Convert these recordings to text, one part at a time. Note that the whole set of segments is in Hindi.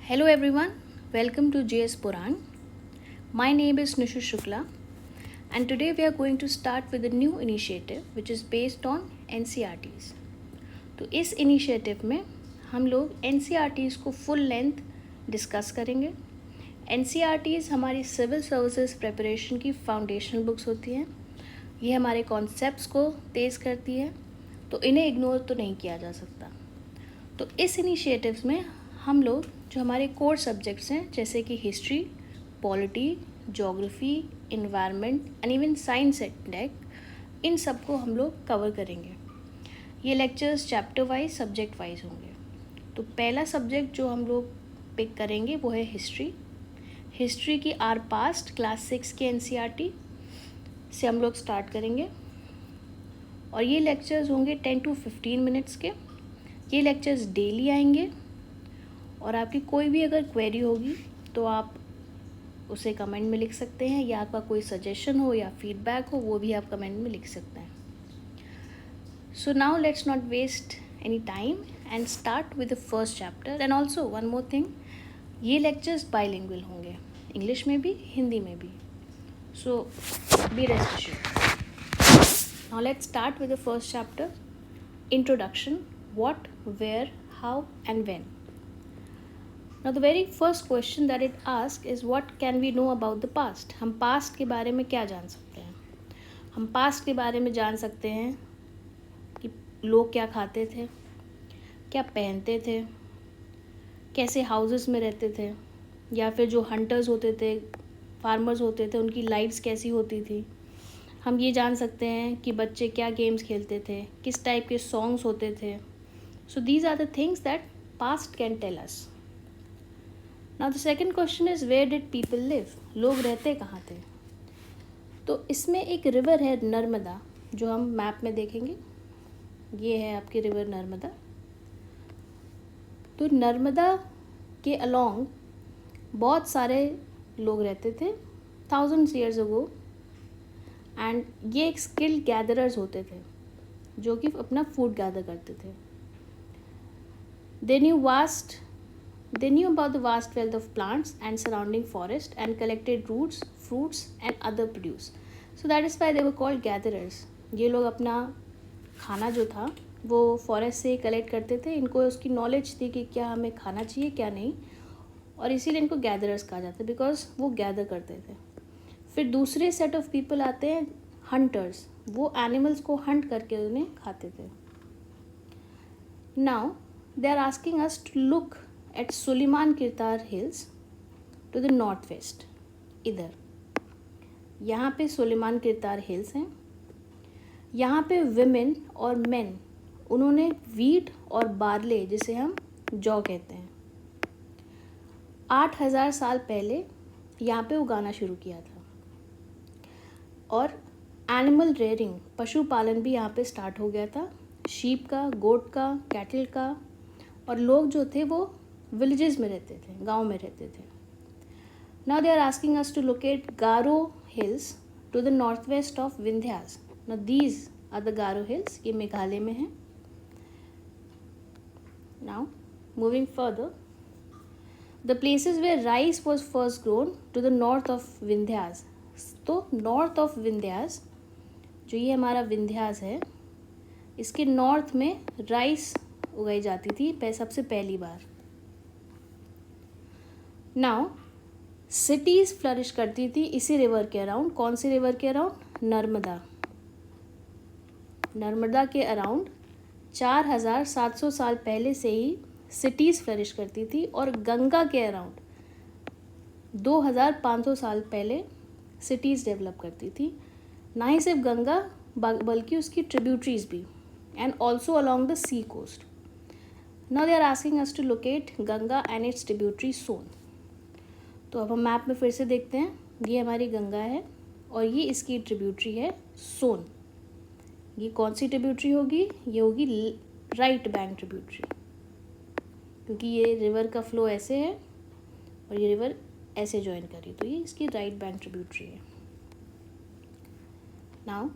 Hello everyone, welcome to JS Puran. My name is Nishu Shukla and today we are going to start with a new initiative which is based on NCRTs. तो इस इनिशिएटिव में हम लोग NCRTs को फुल लेंथ डिस्कस करेंगे. NCRTs हमारी सिविल सर्विसेज प्रिपरेशन की फाउंडेशनल बुक्स होती हैं. ये हमारे कॉन्सेप्ट्स को तेज़ करती है, तो इन्हें इग्नोर तो नहीं किया जा सकता. तो इस इनिशिएटिव्स में हम लोग जो हमारे कोर सब्जेक्ट्स हैं जैसे कि history, polity, geography, environment and even science and tech, इन सबको हम लोग कवर करेंगे. ये lectures chapter wise subject wise होंगे. तो पहला सब्जेक्ट जो हम लोग पिक करेंगे वो है हिस्ट्री. हिस्ट्री की आर पास्ट क्लास 6 के NCRT से हम लोग स्टार्ट करेंगे और ये लेक्चर्स होंगे 10 to 15 मिनट्स के. ये लेक्चर्स डेली आएंगे और आपकी कोई भी अगर क्वेरी होगी तो आप उसे कमेंट में लिख सकते हैं, या आपका कोई सजेशन हो या फीडबैक हो वो भी आप कमेंट में लिख सकते हैं. So now let's not waste any time and start with the first chapter. And also one more thing, ये लेक्चर्स बाइलिंगुअल होंगे, इंग्लिश में भी हिंदी में भी. So be rest assured. Now let's start with the first chapter, introduction, what, where, how and when. Now the very first question that it asks is what can we know about the past? हम past के बारे में क्या जान सकते हैं? हम past के बारे में जान सकते हैं कि लोग क्या खाते थे, क्या पहनते थे, कैसे हाउसेस में रहते थे, या फिर जो हंटर्स होते थे, फार्मर्स होते थे, उनकी लाइफ्स कैसी होती थी. हम ये जान सकते हैं कि बच्चे क्या गेम्स खेलते थे, किस टाइप के सॉन्ग्स होते थे. So these are the things that past can tell us. Now the second question is where did people live? लोग रहते कहाँ थे? तो इसमें एक रिवर है नर्मदा, जो हम मैप में देखेंगे. ये है आपकी रिवर नर्मदा. तो नर्मदा के अलोंग बहुत सारे लोग रहते थे थाउजेंड्स ईयर्स अगो. एंड ये एक स्किल्ड गैदरर्स होते थे जो कि अपना फूड गैदर करते थे. They knew about the vast wealth of plants and surrounding forest and collected roots, fruits and other produce. So that is why they were called gatherers. ये लोग अपना खाना जो था वो फॉरेस्ट से कलेक्ट करते थे. इनको उसकी नॉलेज थी कि क्या हमें खाना चाहिए क्या नहीं, और इसीलिए इनको गैदरर्स कहा जाता है, बिकॉज वो गैदर करते थे. फिर दूसरे सेट ऑफ पीपल आते हैं हंटर्स. वो एनिमल्स को हंट करके उन्हें खाते थे. Now they are asking us to look at Suleiman Kirtar Hills to the northwest. इधर यहाँ पे सुलेमान किरतार हिल्स हैं. यहाँ पे विमेन और मेन उन्होंने वीट और बार्ले, जिसे हम जौ कहते हैं, 8,000 साल पहले यहाँ पे उगाना शुरू किया था. और एनिमल रेयरिंग, पशुपालन भी यहाँ पे स्टार्ट हो गया था. शीप का, गोट का, कैटल का. और लोग जो थे वो विलेजेस में रहते थे, गांव में रहते थे. Now they are asking us to locate Garo hills to the north west of Vindhyas. Now these are the Garo hills. ये मेघालय में है. Now moving further, the places where rice was first grown to the north of Vindhyas. तो नॉर्थ ऑफ विंध्यास, जो ये हमारा विंध्यास है, इसके नॉर्थ में राइस उगाई जाती थी सबसे पहली बार. नाउ सिटीज़ फ्लरिश करती थी इसी रिवर के अराउंड. कौन सी रिवर के अराउंड? नर्मदा. नर्मदा के अराउंड 4,700 साल पहले से ही सिटीज़ फ्लरिश करती थी. और गंगा के अराउंड 2,500 साल पहले सिटीज़ डेवलप करती थी. ना ही सिर्फ गंगा बल्कि उसकी ट्रिब्यूटरीज भी, and also along the sea coast. Now they are asking us to locate Ganga and its tributary Son. तो अब हम मैप में फिर से देखते हैं. ये हमारी गंगा है और ये इसकी ट्रिब्यूटरी है सोन. ये कौन सी ट्रिब्यूटरी होगी? ये होगी राइट बैंक ट्रिब्यूटरी, क्योंकि ये रिवर का फ्लो ऐसे है और ये रिवर ऐसे ज्वाइन कर रही, तो ये इसकी राइट बैंक ट्रिब्यूटरी है. Now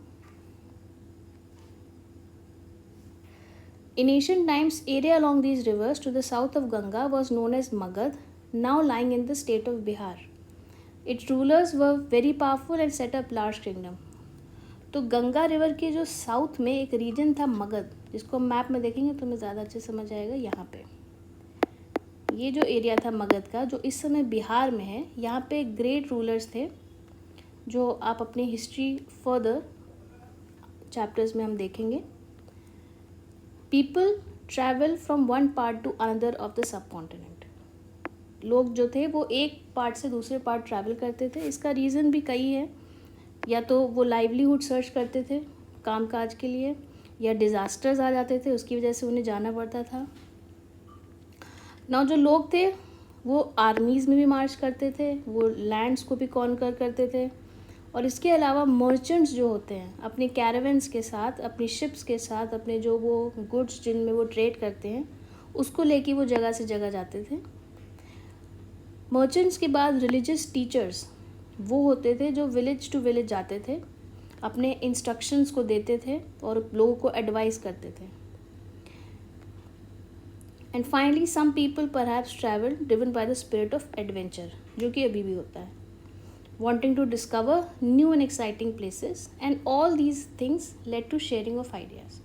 in ancient times, area along these rivers to the south of Ganga was known as Magad now lying in the state of Bihar. Its rulers were very powerful and set up large kingdom. तो गंगा रिवर के जो साउथ में एक रीजन था मगध, जिसको हम मैप में देखेंगे तो हमें ज़्यादा अच्छे समझ आएगा। यहाँ पे ये जो एरिया था मगध का, जो इस समय बिहार में है, यहाँ पे ग्रेट रूलर्स थे जो आप अपनी हिस्ट्री फर्दर चैप्टर्स में हम देखेंगे। People travel from one part two another of the sub continent. लोग जो थे वो एक पार्ट से दूसरे पार्ट ट्रैवल करते थे। इसका रीज़न भी कई है, या तो वो लाइवलीहुड सर्च करते थे काम काज के लिए, या डिज़ास्टर्स आ जाते थे उसकी वजह से उन्हें जाना पड़ता था। ना जो लोग थे वो आर्मीज़ में भी मार्च करते थे, वो लैंड्स को भी कॉन्कर करते थे, और इसके अलावा मर्चेंट्स जो होते हैं अपने कैरावन्स के साथ, अपनी शिप्स के साथ, अपने जो वो गुड्स जिनमें वो ट्रेड करते हैं उसको लेके वो जगह से जगह जाते थे। मर्चेंट्स के बाद रिलीजियस टीचर्स वो होते थे जो विलेज टू विलेज जाते थे, अपने इंस्ट्रक्शंस को देते थे और लोगों को एडवाइस करते थे। And finally some people perhaps travel driven by the spirit of adventure, जो कि अभी भी होता है, wanting to discover new and exciting places, and all these things led to sharing of ideas.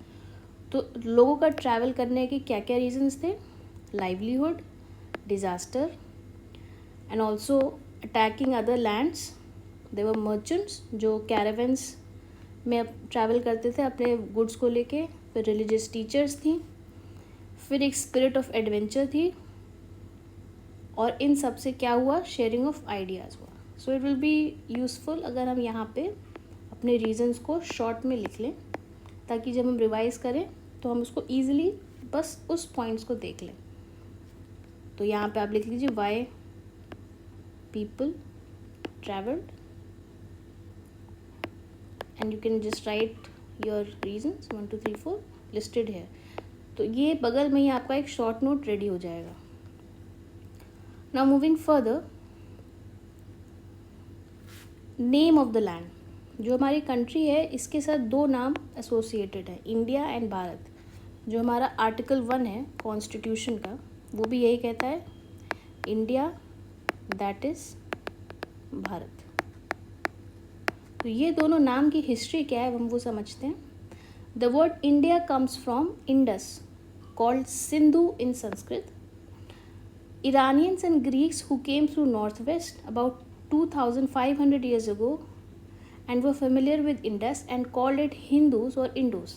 तो लोगों का ट्रैवल करने के क्या क्या रीजंस थे? Livelihood, disaster, and also attacking other lands. देवर मर्चेंट्स जो कैरावन्स में ट्रैवल करते थे अपने गुड्स को लेके। फिर रिलीजियस टीचर्स थी, फिर एक स्पिरिट ऑफ एडवेंचर थी, और इन सब से क्या हुआ? शेयरिंग ऑफ आइडियाज़ हुआ। So it will be useful अगर हम यहाँ पे अपने रीजंस को शॉर्ट में लिख लें, ताकि जब हम रिवाइज़ करें तो हम उसको ईजिली बस उस पॉइंट्स को देख लें। तो यहाँ पे आप लिख लीजिए why people travelled, and you can just right your reasons 1 2 3 4 listed है। तो ये बगल में ही आपका एक शॉर्ट नोट रेडी हो जाएगा। Now moving further, name of the land. जो हमारी कंट्री है इसके साथ दो नाम एसोसिएटेड है, इंडिया एंड भारत। जो हमारा आर्टिकल 1 है कॉन्स्टिट्यूशन का, वो भी यही कहता है, इंडिया दैट इज़ भारत। तो ये दोनों नाम की हिस्ट्री क्या है हम वो समझते हैं। The word India comes from Indus, called Sindhu in Sanskrit. Iranians and Greeks who came through northwest about 2500 years ago and were familiar with Indus and called it Hindus or Indus,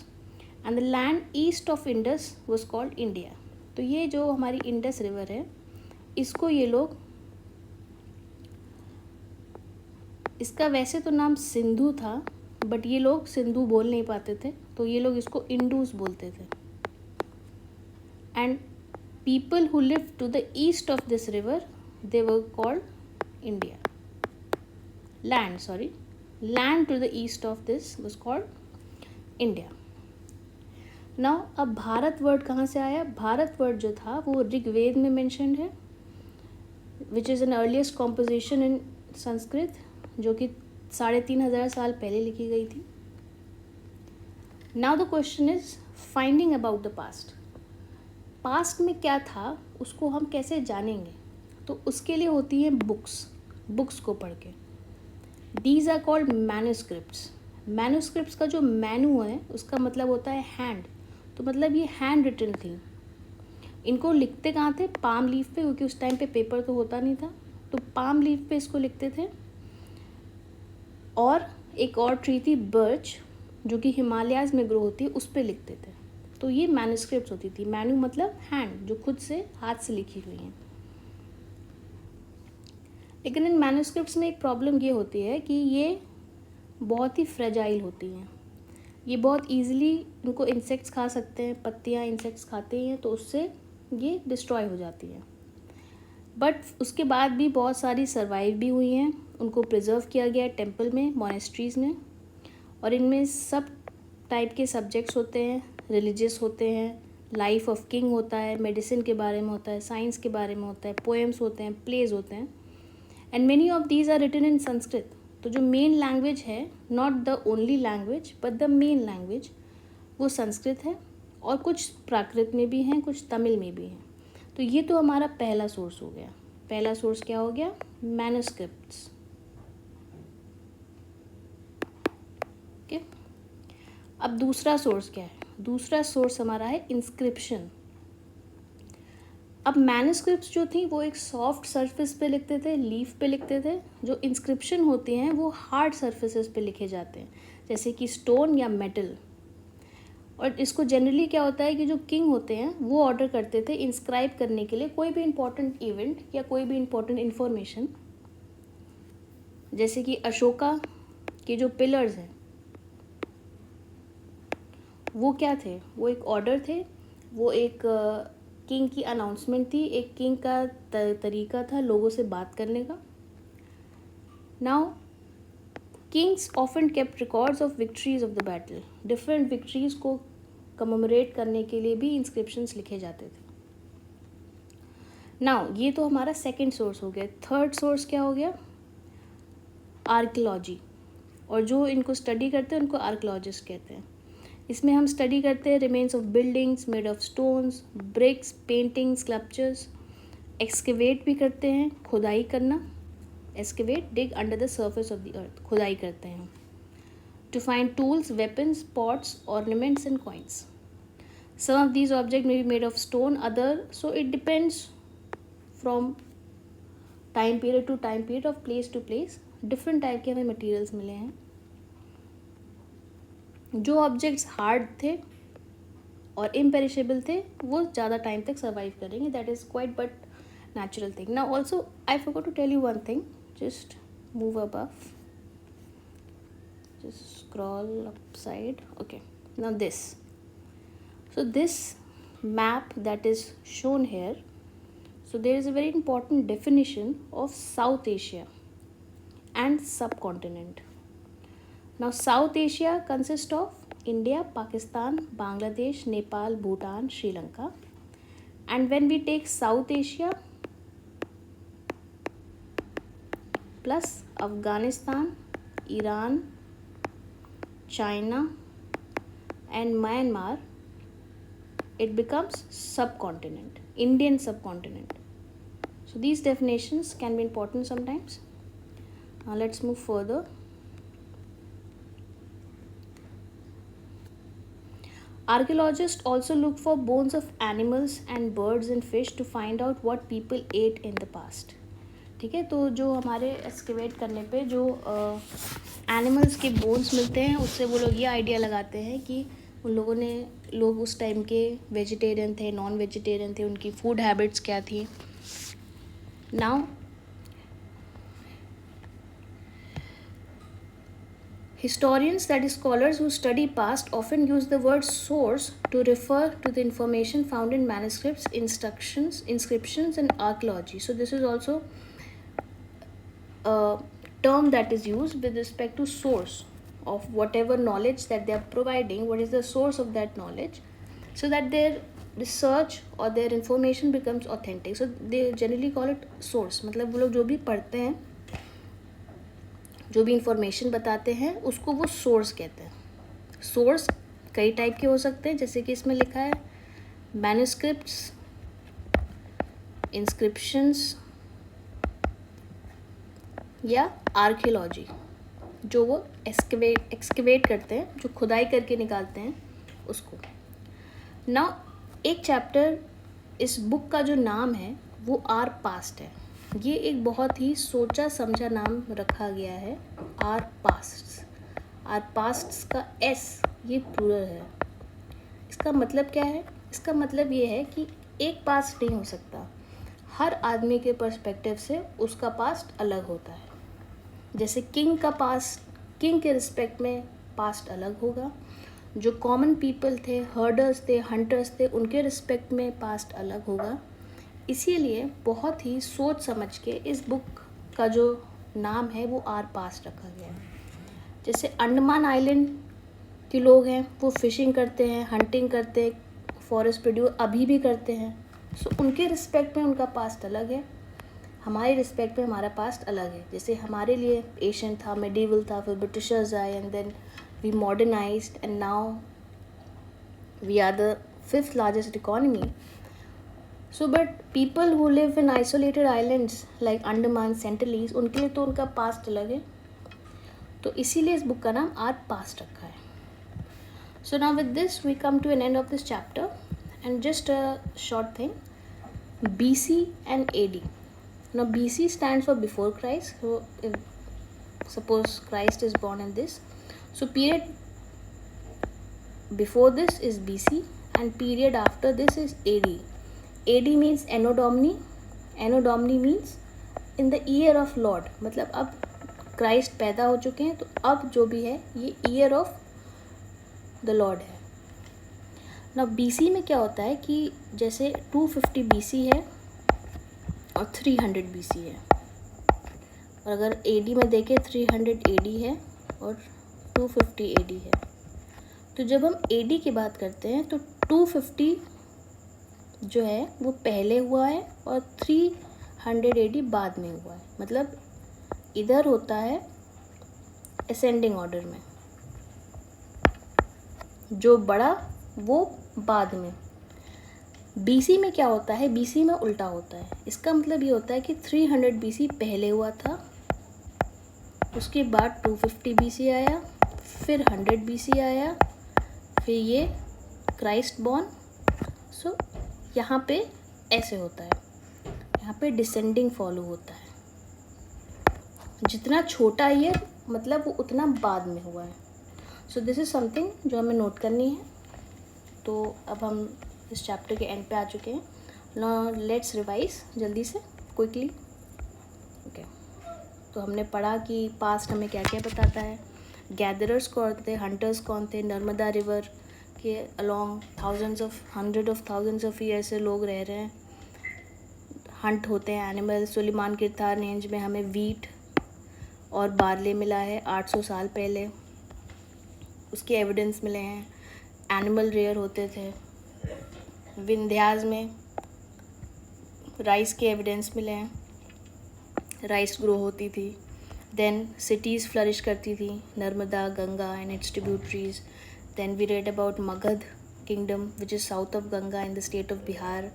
and the land east of Indus was called India. तो ये जो हमारी इंडस रिवर है इसको ये लोग, इसका वैसे तो नाम सिंधु था बट ये लोग सिंधु बोल नहीं पाते थे तो ये लोग इसको इंडूस बोलते थे। And people who lived to the east of this river, they were called India. Land to the east of this was called India. Now अब भारत वर्ड कहाँ से आया? भारत वर्ड जो था वो ऋग्वेद में मेंशन्ड है, which is an earliest composition in Sanskrit, जो कि 3500 साल पहले लिखी गई थी। Now the question is finding about the past. Past में क्या था उसको हम कैसे जानेंगे? तो उसके लिए होती हैं बुक्स को पढ़ के। These are called manuscripts. Manuscripts का जो मैनू है उसका मतलब होता है हैंड, तो मतलब ये हैंड रिटन थी। इनको लिखते कहाँ थे? पाम लीफ पे, क्योंकि उस टाइम पे पेपर तो होता नहीं था, तो पाम लीफ पे इसको लिखते थे। और एक और ट्री थी बर्च, जो कि हिमालयाज़ में ग्रो होती है, उस पर लिखते थे। तो ये मैन्यूस्क्रिप्ट्स होती थी। मैन्यू मतलब हैंड, जो खुद से हाथ से लिखी हुई हैं। लेकिन इन मैन्यूस्क्रिप्ट्स में एक प्रॉब्लम ये होती है कि ये बहुत ही फ्रेजाइल होती हैं। ये बहुत ईजिली, इनको इंसेक्ट्स खा सकते हैं, पत्तियाँ इंसेक्ट्स खाते हैं तो उससे ये डिस्ट्रॉय हो जाती हैं। बट उसके बाद भी बहुत सारी सर्वाइव भी हुई हैं, उनको प्रिजर्व किया गया है टेम्पल में, मोनेस्ट्रीज़ में। और इनमें सब टाइप के सब्जेक्ट्स होते हैं, रिलीजियस होते हैं, लाइफ ऑफ किंग होता है, मेडिसिन के बारे में होता है, साइंस के बारे में होता है, पोएम्स होते हैं, प्लेज होते हैं। And many of these are written in Sanskrit. तो जो मेन लैंग्वेज है, not the only language but the main language, वो संस्कृत है। और कुछ प्राकृत में भी हैं, कुछ तमिल में भी हैं। तो ये तो हमारा पहला सोर्स हो गया। पहला सोर्स क्या हो गया, मैन्युस्क्रिप्ट्स। ओके, अब दूसरा सोर्स क्या है, दूसरा सोर्स हमारा है इंस्क्रिप्शन। अब मैन्युस्क्रिप्ट्स जो थी वो एक सॉफ्ट सरफेस पे लिखते थे, लीफ पे लिखते थे। जो इंस्क्रिप्शन होते हैं वो हार्ड सरफेसेस पे लिखे जाते हैं, जैसे कि स्टोन या मेटल। और इसको जनरली क्या होता है कि जो किंग होते हैं वो ऑर्डर करते थे इंस्क्राइब करने के लिए कोई भी इम्पोर्टेंट इवेंट या कोई भी इम्पोर्टेंट इन्फॉर्मेशन। जैसे कि अशोका के जो पिलर्स हैं वो क्या थे, वो एक ऑर्डर थे, वो एक किंग की अनाउंसमेंट थी, एक किंग का तरीका था लोगों से बात करने का। Now Kings often kept records of victories of the battle. Different victories को कमेमोरेट करने के लिए भी इंस्क्रिप्शंस लिखे जाते थे। नाउ ये तो हमारा सेकंड सोर्स हो गया। थर्ड सोर्स क्या हो गया, आर्कियोलॉजी। और जो इनको स्टडी करते हैं उनको आर्कियोलॉजिस्ट कहते हैं। इसमें हम स्टडी करते हैं remains of buildings made of stones, bricks, paintings, sculptures. Excavate भी करते हैं, खुदाई करना, excavate, dig under the surface of the earth, खुदाई करते हैं to find tools, weapons, pots, ornaments and coins. Some of these object may be made of stone, other, so it depends from time period to time period, of place to place. Different type के हमें मटेरियल्स मिले हैं। जो ऑब्जेक्ट्स हार्ड थे और इम्पेरिशेबल थे वो ज़्यादा टाइम तक सर्वाइव करेंगे, that is quite but natural thing. Now also I forgot to tell you one thing, just move above, just scroll upside. Okay, now this, so this map that is shown here, so there is a very important definition of South Asia and subcontinent. Now South Asia consists of India, Pakistan, Bangladesh, Nepal, Bhutan, Sri Lanka. And when we take South Asia plus Afghanistan, Iran, China and Myanmar, it becomes subcontinent, Indian subcontinent. So these definitions can be important sometimes. Now let's move further. Archaeologists also look for bones of animals and birds and fish to find out what people ate in the past. ठीक है, तो जो हमारे एक्सकेवेट करने पे जो एनिमल्स के बोन्स मिलते हैं उससे वो लोग ये आइडिया लगाते हैं कि उन लोग उस टाइम के वेजिटेरियन थे, नॉन वेजिटेरियन थे, उनकी फूड हैबिट्स क्या थी। Now historians, that is scholars who study past, often use the word source to refer to the information found in manuscripts, instructions, inscriptions and archaeology. So this is also a term that is used with respect to source of whatever knowledge that they are providing. What is the source of that knowledge, so that their research or their information becomes authentic. So they generally call it source. मतलब वो लोग जो भी पढ़ते हैं, जो भी इंफॉर्मेशन बताते हैं उसको वो सोर्स कहते हैं। सोर्स कई टाइप के हो सकते हैं, जैसे कि इसमें लिखा है मैन्युस्क्रिप्ट्स, इंस्क्रिप्शंस या आर्कियोलॉजी, जो वो एक्सकेवेट करते हैं, जो खुदाई करके निकालते हैं उसको। नाउ एक चैप्टर इस बुक का जो नाम है वो आर पास्ट है। ये एक बहुत ही सोचा समझा नाम रखा गया है, आर पास्ट्स। आर पास्ट्स का एस ये प्लूरल है। इसका मतलब क्या है? इसका मतलब ये है कि एक पास्ट नहीं हो सकता, हर आदमी के पर्सपेक्टिव से उसका पास्ट अलग होता है। जैसे किंग का पास्ट, किंग के रिस्पेक्ट में पास्ट अलग होगा, जो कॉमन पीपल थे, हर्डर्स थे, हंटर्स थे, उनके रिस्पेक्ट में पास्ट अलग होगा। इसीलिए बहुत ही सोच समझ के इस बुक का जो नाम है वो आर पास्ट रखा गया है। जैसे अंडमान आइलैंड के लोग हैं, वो फिशिंग करते हैं, हंटिंग करते हैं, फॉरेस्ट प्रोड्यूस अभी भी करते हैं। सो उनके रिस्पेक्ट में उनका पास्ट अलग है, हमारे रिस्पेक्ट में हमारा पास्ट अलग है। जैसे हमारे लिए एशियन था, मेडिवल था, फिर ब्रिटिशर्स आए and then we modernised and now we are the 5th largest economy. So but people who live in isolated islands like Andaman Sentinelese, उनके लिए तो उनका पास्ट अलग है, तो इसीलिए इस बुक का नाम आर पास्ट रखा है. So now with this we come to an end of this chapter and just a short thing, BC and AD. Now BC stands for before Christ. So if suppose Christ is born in this, so period before this is BC and period after this is AD. AD means Anno Domini. Anno Domini means in the year of Lord. मतलब अब क्राइस्ट पैदा हो चुके हैं, तो अब जो भी है ये ईयर ऑफ द लॉर्ड है. ना BC में क्या होता है कि जैसे 250 BC है और 300 BC है, और अगर AD में देखें 300 AD है और 250 AD है. तो जब हम AD की बात करते हैं तो 250 जो है वो पहले हुआ है और 300 AD बाद में हुआ है. मतलब इधर होता है असेंडिंग ऑर्डर में, जो बड़ा वो बाद में. BC में क्या होता है, BC में उल्टा होता है. इसका मतलब ये होता है कि 300 BC पहले हुआ था, उसके बाद 250 BC आया, फिर 100 BC आया, फिर ये क्राइस्ट बॉर्न. सो यहाँ पे ऐसे होता है, यहाँ पे डिसेंडिंग फॉलो होता है. जितना छोटा ईयर मतलब वो उतना बाद में हुआ है. सो दिस इज़ समथिंग जो हमें नोट करनी है. तो अब हम इस चैप्टर के एंड पे आ चुके हैं. नाउ लेट्स रिवाइज जल्दी से क्विकली. ओके, तो हमने पढ़ा कि पास्ट हमें क्या क्या बताता है. गैदरर्स कौन थे, हंटर्स कौन थे, नर्मदा रिवर के along hundred of thousands of year से लोग रह रहे हैं, हंट होते हैं एनिमल. सुलेमान किरतार रेंज में हमें वीट और बार्ले मिला है 800 साल पहले, उसके एविडेंस मिले हैं. एनिमल रेयर होते थे. विंध्यास में राइस के एविडेंस मिले हैं, राइस ग्रो होती थी. देन सिटीज़ फ्लरिश करती थी, Narmada, Ganga and its tributaries. Then we read about Magadh kingdom which is south of Ganga in the state of Bihar.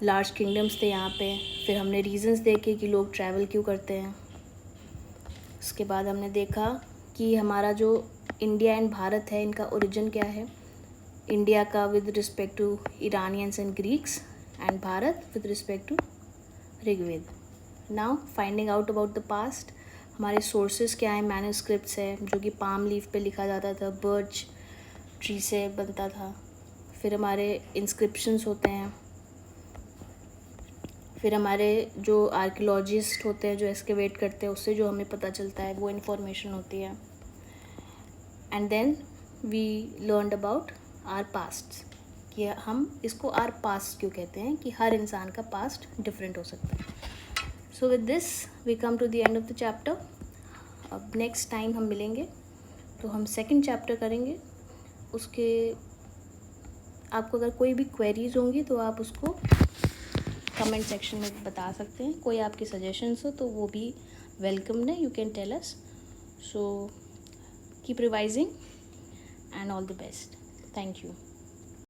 Large kingdoms थे यहाँ पे. फिर हमने रीजंस देखे कि लोग ट्रैवल क्यों करते हैं. उसके बाद हमने देखा कि हमारा जो इंडिया एंड भारत है, इनका ओरिजिन क्या है. इंडिया का with respect to Iranians and Greeks, and Bharat with respect to Rigveda. Now finding out about the past. हमारे सोर्सेज क्या हैं. मैन्युस्क्रिप्ट्स है जो कि पाम लीफ पे लिखा जाता था, बर्च ट्री से बनता था. फिर हमारे इंस्क्रिप्शंस होते हैं. फिर हमारे जो आर्कियोलॉजिस्ट होते हैं जो एक्सकेवेट करते हैं, उससे जो हमें पता चलता है वो इन्फॉर्मेशन होती है. And then we learned about our past, कि हम इसको आर पास्ट क्यों कहते हैं, कि हर इंसान का पास्ट डिफरेंट हो सकता है. So with this we come to the end of the chapter. अब नेक्स्ट टाइम हम मिलेंगे तो हम सेकंड चैप्टर करेंगे. उसके आपको अगर कोई भी क्वेरीज होंगी तो आप उसको कमेंट सेक्शन में बता सकते हैं. कोई आपके सजेशंस हो तो वो भी वेलकम है, you can tell us. So keep revising and all the best. Thank you.